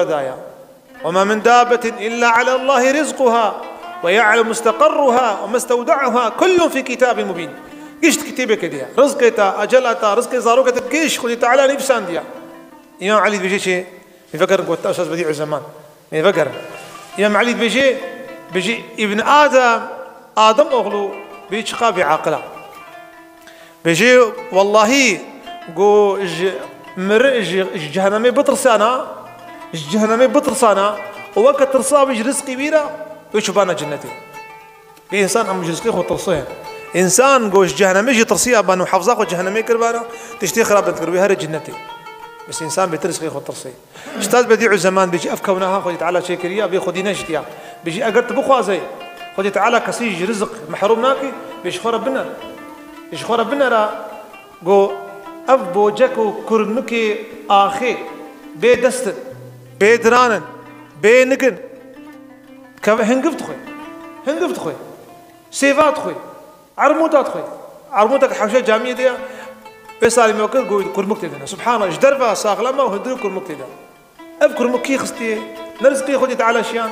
دايا وما من دابة إلا على الله رزقها ويعلم مستقرها ومستودعها كل في كتاب مبين. قشت كتابك ديا رزقتا أجلتا رزق زاروكتا قيش خذي تعالى نفسان ديا. إمام علي بيجي شيء بيفكر قلت أستاذ بديع الزمان بيفكر إمام علي بيجي ابن آدم أغلو بيشقى بعقله بيجي والله قو جهنمي بطرسانا ووقت ترصا بيجي رزقي بيرا ويشوفانا جنتي الإنسان أم رزقي خو ترصيه إنسان قوش جهنمي يجي ترصيها بانو حفظاق وجهنمي كربانا تشتي خراب تكربي هذا جنتي بس إنسان بيترزقي خو ترصيه. أستاذ بديع الزمان بيجي أفكوناها خذي تعالى شيكريا بيخذي نشتيا بيجي أقرت بخوازي خذي تعالى كسيج رزق محروم ناكي بيشخور ربنا را قو أف بوجكو كرنكي آخي بي دستن بي درانن بي نقن هنقفت خوي سيفات خوي عرموتات خوي عرموتك حوشة جامعية دي بيسالي موكر قوي كرمك تدنا سبحان الله جدرفا ساغلما وهدرو كرمك تدنا أف كرمك كي خستي نرزقي خدي تعالى شيان.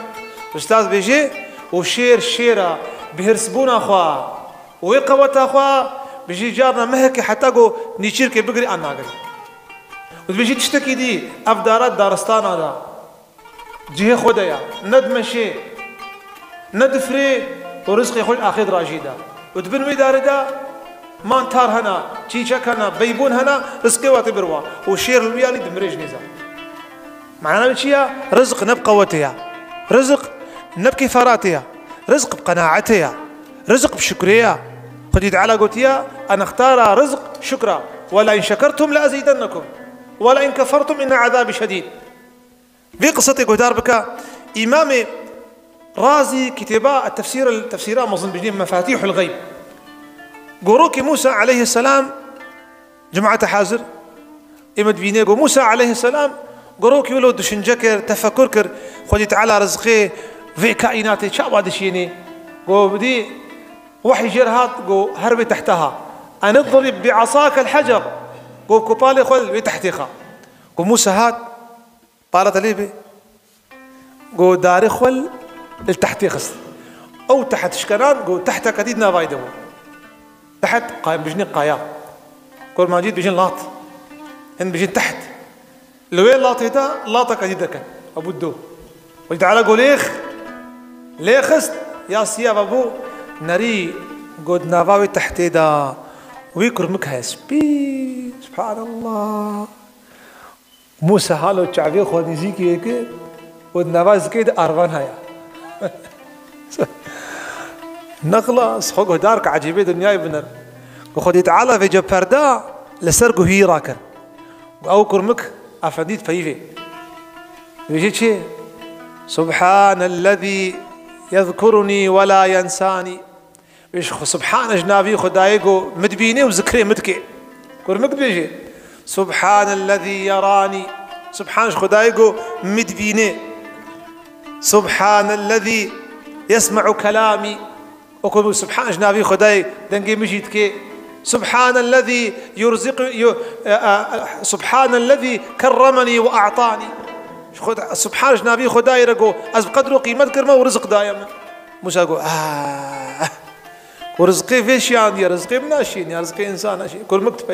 أستاذ بيجي وشير شيرة بهرسبونا أخوا ويقوتا أخوا بيجي جارنا مهكي حتى قو نيشير كي بقري أنا قري وبيجي تشتكي دي أفدارات دارستان هذا جهة خدايا ندمشي ندفري ورزقي خل آخذ راجيدا وتبن ويدار دا ما انتار هنا تشيشك هنا بيبون هنا رزقي واتي بروا وشير الويالي دمريج نزا معناه بشيا رزق نبقى وتيا رزق نبكي فراتيا رزق بقناعتيا رزق بشكريا خدي تعالى قلت يا أنا اختار رزق شكرا ولئن شكرتم لأزيدنكم ولئن كفرتم إن عذابي شديد. في قصتي قدار بك إمام رازي كتابة التفسير مظن بجنين مفاتيح الغيب قروك موسى عليه السلام جماعة حازر إمد بينيقو موسى عليه السلام قروك يولو دشنجكر تفكركر خدي تعالى رزقي في كائناتي شعب دشيني قو بدي وحي جرهات قو هربي تحتها أن اضرب بعصاك الحجر قو كوبالي خل بتحتها قو موسى هات قالت لي بي قو داري خل التحتي خست أو تحت شكران قو تحت كديد نافايدو تحت قايم بجني قايا كل ما جيت بجن لاط هن بجن تحت لوين لاط هتا لاطة كديدة كان أبو الدو قلت تعالى قو ليخست يا سياب أبو نري قد نافاوي تحتي دا ويكرمك هسبي سبحان الله موسى هالو تشعبي خودني زيكي هيك ودنافاز كده أروان هيا نخلص خوك دارك عجيبة دنيا بنر وخدي تعالى في جبردا لسرقو هي راكر أو كرمك أفنديت فيفي بيجي شيء سبحان الذي يذكرني ولا ينساني بيش سبحان جنابي خدايقو مدبيني وذكري مدكي كرمك بيجي سبحان الذي يراني سبحان خدايقو مدبيني سبحان الذي يسمع كلامي وكل سبحان جنابي خداي دنجي مجيد كي سبحان الذي يرزق سبحان الذي كرمني وأعطاني سبحان جنابي خداي رجو از بقدرو قيمة كرمه ورزق دايما موسى يقول ورزقي فيش يعني رزقي مناشين يا رزقي إنسان أشي كل مكتب